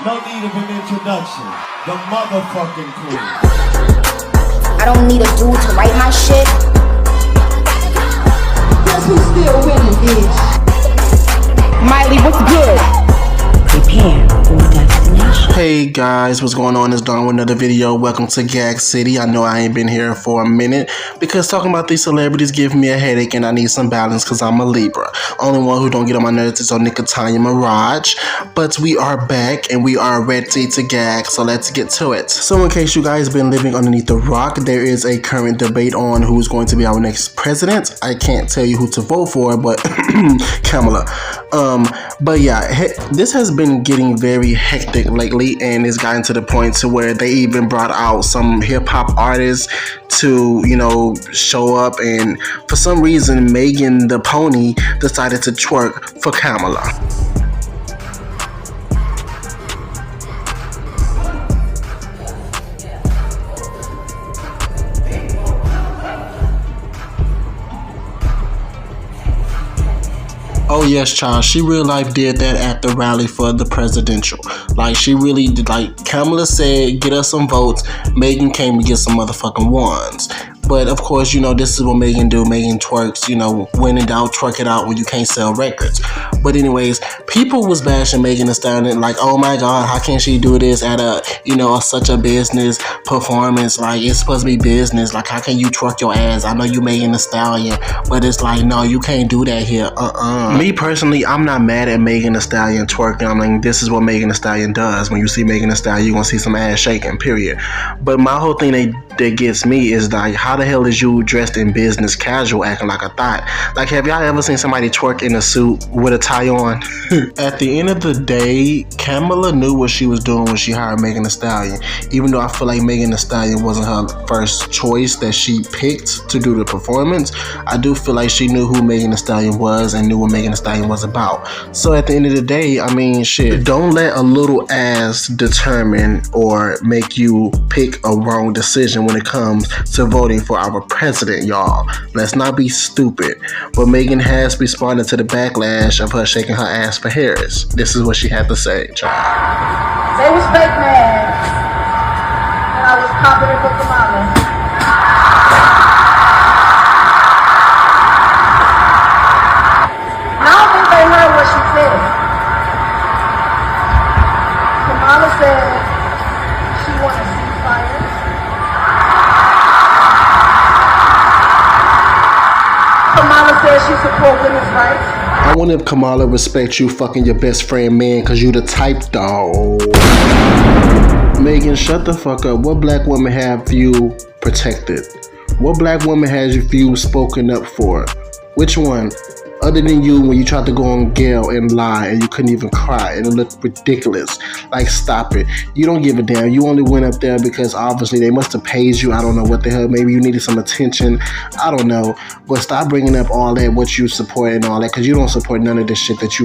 No need of an introduction. The motherfucking queen. I don't need a dude to write my shit. Guess who's still winning, bitch? Miley, what's good? Prepare for destination. Hey guys, what's going on? It's Don with another video. Welcome to Gag City. I know I ain't been here for a minute because talking about these celebrities give me a headache and I need some balance because I'm a Libra. Only one who don't get on my nerves is on Nicki Minaj. But we are back and we are ready to gag, so let's get to it. So in case you guys been living underneath the rock, there is a current debate on who's going to be our next president. I can't tell you who to vote for, but Kamala. But yeah, this has been getting very hectic lately, and it's gotten to the point to where they even brought out some hip-hop artists to, you know, show up, and for some reason Megan the Pony decided to twerk for Kamala. Oh yes, child, she real life did that at the rally for the presidential. Like, she really did. Like, Kamala said, get us some votes. Megan came to get some motherfucking ones. But of course, you know, this is what Megan do. Megan twerks, you know, when in doubt, twerk it out when you can't sell records. But anyways, people was bashing Megan Thee Stallion, like, oh my God, how can she do this at a, you know, such a business performance? Like, it's supposed to be business. Like, how can you twerk your ass? I know you Megan Thee Stallion, but it's like, no, you can't do that here. Me personally, I'm not mad at Megan Thee Stallion twerking. I'm like, this is what Megan Thee Stallion does. When you see Megan Thee Stallion, you're gonna see some ass shaking, period. But my whole thing that gets me is like, how the hell is you dressed in business casual acting like a thought? Like, have y'all ever seen somebody twerk in a suit with a tie on? At the end of the day, Kamala knew what she was doing when she hired Megan Thee Stallion. Even though I feel like Megan Thee Stallion wasn't her first choice that she picked to do the performance, I do feel like she knew who Megan Thee Stallion was and knew what Megan Thee Stallion was about. So at the end of the day, I mean, shit, don't let a little ass determine or make you pick a wrong decision when it comes to voting for our president, y'all. Let's not be stupid. But Megan has responded to the backlash of her shaking her ass for Harris. This is what she had to say, child. They was fake mad. And I was confident for Kamala. I don't think they heard what she said. Kamala said she wanted ceasefire. Kamala said she support women's rights. I wonder if Kamala respects you fucking your best friend man because you the type, dog. Megan, shut the fuck up. What black woman have you protected? What black woman has you spoken up for? Which one? Other than you, when you tried to go on Gail and lie and you couldn't even cry and it looked ridiculous. Like, stop it. You don't give a damn. You only went up there because obviously they must have paid you. I don't know what the hell. Maybe you needed some attention. I don't know. But stop bringing up all that, what you support and all that, because you don't support none of this shit that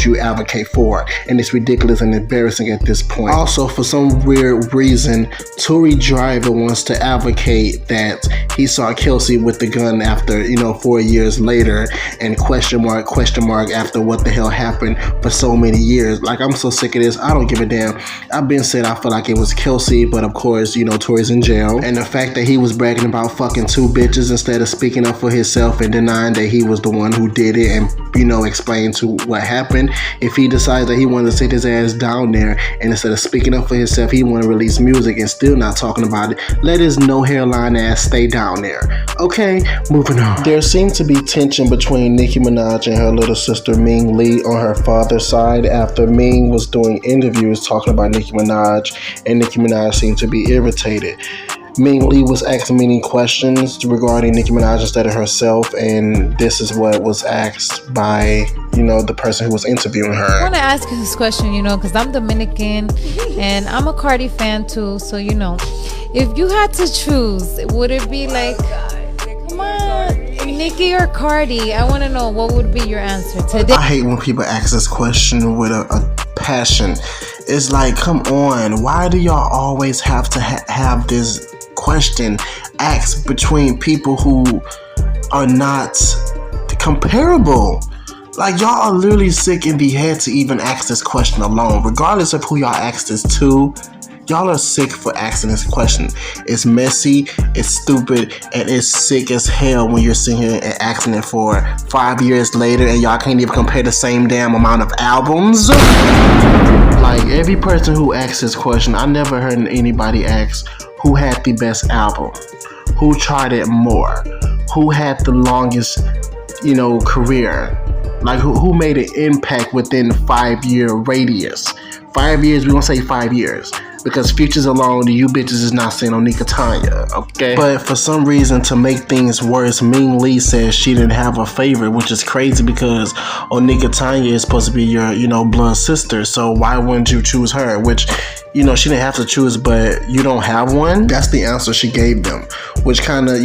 you advocate for. And it's ridiculous and embarrassing at this point. Also, for some weird reason, Tory Driver wants to advocate that he saw Kelsey with the gun after, you know, 4 years later, and question mark after what the hell happened for so many years. Like, I'm so sick of this. I don't give a damn. I've been said I feel like it was Kelsey, but of course, you know, Tory's in jail. And the fact that he was bragging about fucking 2 bitches instead of speaking up for himself and denying that he was the one who did it and, you know, explain to what happened. If he decides that he wanted to sit his ass down there and instead of speaking up for himself, he want to release music and still not talking about it, let his no hairline ass stay down there. Okay, moving on. There seemed to be tension between Nicki Minaj and her little sister Ming Lee on her father's side after Ming was doing interviews talking about Nicki Minaj, and Nicki Minaj seemed to be irritated. Ming Lee was asking many questions regarding Nicki Minaj instead of herself, and this is what was asked by, you know, the person who was interviewing her. I want to ask you this question, you know, because I'm Dominican and I'm a Cardi fan too, so, you know, if you had to choose, would it be like, come on, Nicki or Cardi? I want to know, what would be your answer today? I hate when people ask this question with a passion. It's like, come on, why do y'all always have to have this question asked between people who are not comparable? Like, y'all are literally sick in the head to even ask this question alone. Regardless of who y'all ask this to, y'all are sick for asking this question. It's messy, it's stupid, and it's sick as hell when you're sitting here and asking it for 5 years later and y'all can't even compare the same damn amount of albums. Like, every person who asks this question, I never heard anybody ask who had the best album, who charted more, who had the longest, career. Like, who made an impact within 5 year radius. 5 years, we're gonna say 5 years. Because Future's alone, you bitches is not saying on Nicki Tanya, okay? But for some reason, to make things worse, Ming Lee says she didn't have a favorite, which is crazy because Nicki Tanya is supposed to be your, blood sister. So why wouldn't you choose her? Which, she didn't have to choose, but you don't have one? That's the answer she gave them. Which kind of,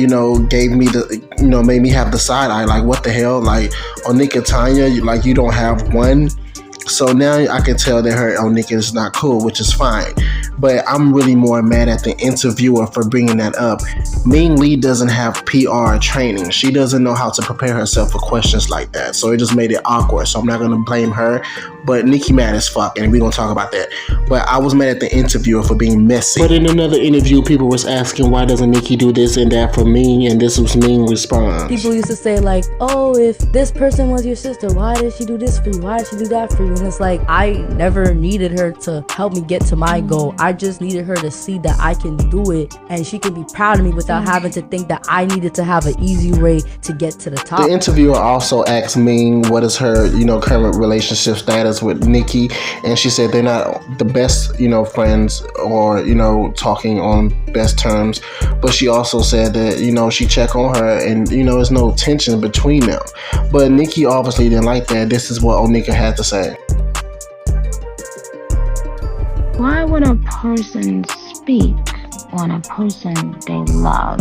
gave me the, made me have the side eye. Like, what the hell? Like, Nicki Tanya, you don't have one? So now I can tell that her Nicki is not cool, which is fine. But I'm really more mad at the interviewer for bringing that up. Ming Lee doesn't have PR training. She doesn't know how to prepare herself for questions like that. So it just made it awkward. So I'm not going to blame her. But Nicki mad as fuck, and we're going to talk about that. But I was mad at the interviewer for being messy. But in another interview, people was asking, why doesn't Nicki do this and that for me? And this was Ming response. People used to say like, oh, if this person was your sister, why did she do this for you? Why did she do that for you? And it's like, I never needed her to help me get to my goal. I just needed her to see that I can do it and she can be proud of me without having to think that I needed to have an easy way to get to the top. The interviewer also asked Ming what is her, current relationship status with Nicki, and she said they're not the best, friends or, talking on best terms, but she also said that, she check on her and, there's no tension between them. But Nicki obviously didn't like that. This is what Nicki had to say. Why would a person speak on a person they love?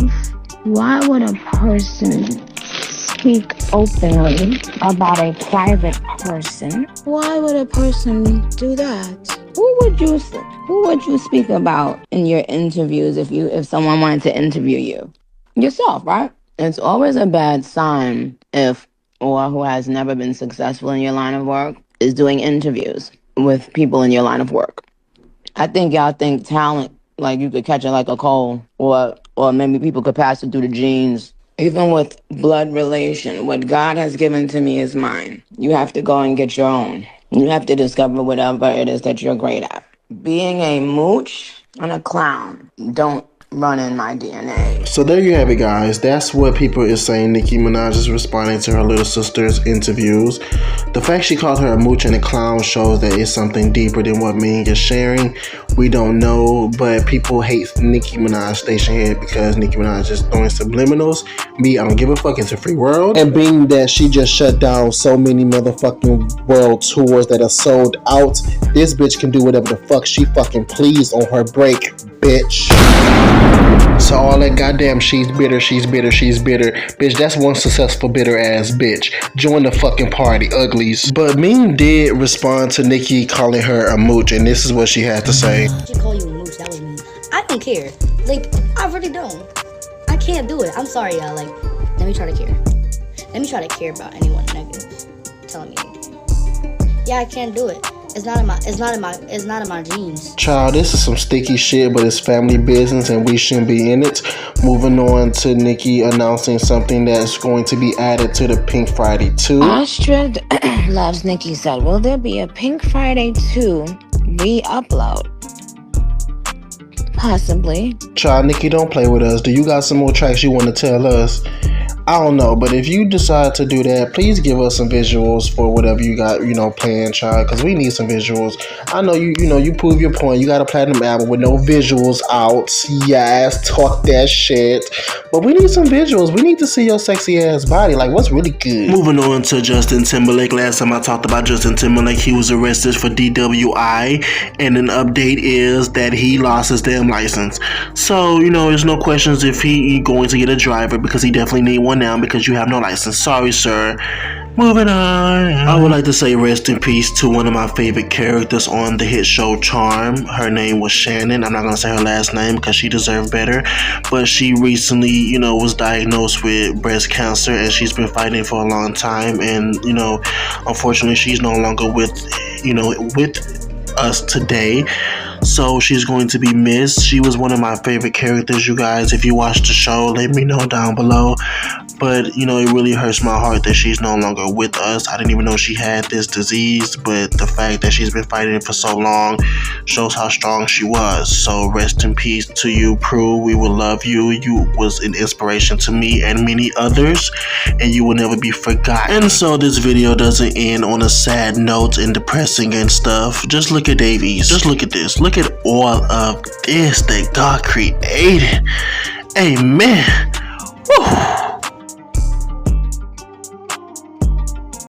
Why would a person speak openly about a private person? Why would a person do that? Who would you speak about in your interviews if someone wanted to interview you? Yourself, right? It's always a bad sign if who has never been successful in your line of work is doing interviews with people in your line of work. I think y'all think talent, like you could catch it like a cold, or maybe people could pass it through the genes. Even with blood relation, what God has given to me is mine. You have to go and get your own. You have to discover whatever it is that you're great at. Being a mooch and a clown don't run in my DNA. So there you have it, guys. That's what people is saying. Nicki Minaj is responding to her little sister's interviews. The fact she called her a mooch and a clown shows that it's something deeper than what Ming is sharing. We don't know, but people hate Nicki Minaj station head because Nicki Minaj is throwing subliminals. Me, I don't give a fuck. It's a free world. And being that she just shut down so many motherfucking world tours that are sold out, this bitch can do whatever the fuck she fucking please on her break, bitch. So all that goddamn she's bitter. Bitch, that's one successful bitter ass bitch. Join the fucking party, uglies. But Ming did respond to Nicki calling her a mooch, and this is what she had to say. She call you a mooch, that was me. I don't care. Like, I really don't. I can't do it. I'm sorry, y'all. Like, let me try to care. Let me try to care about anyone negative telling me anything. Yeah, I can't do it. It's not in my genes. Child, this is some sticky shit, but it's family business and we shouldn't be in it. Moving on to Nicki announcing something that's going to be added to the Pink Friday 2. Astrid Loves Nicki said, will there be a Pink Friday 2 re-upload? Possibly. Child, Nicki, don't play with us. Do you got some more tracks you want to tell us? I don't know, but if you decide to do that, please give us some visuals for whatever you got, planned, child, because we need some visuals. I know you prove your point. You got a platinum album with no visuals out. Yes, talk that shit. But we need some visuals. We need to see your sexy ass body. Like, what's really good? Moving on to Justin Timberlake. Last time I talked about Justin Timberlake, he was arrested for DWI, and an update is that he lost his damn license. So, there's no questions if he going to get a driver, because he definitely need one now because you have no license. Sorry, sir. Moving on. I would like to say rest in peace to one of my favorite characters on the hit show Charm. Her name was Shannon. I'm not gonna say her last name because she deserved better. But she recently, was diagnosed with breast cancer, and she's been fighting for a long time. And unfortunately, she's no longer with us today. So she's going to be missed. She was one of my favorite characters, you guys. If you watched the show, let me know down below. But, it really hurts my heart that she's no longer with us. I didn't even know she had this disease, but the fact that she's been fighting for so long shows how strong she was. So rest in peace to you, Prue. We will love you. You was an inspiration to me and many others, and you will never be forgotten. And so this video doesn't end on a sad note and depressing and stuff. Just look at Davies. Just look at this. Look at all of this that God created. Amen. Woo.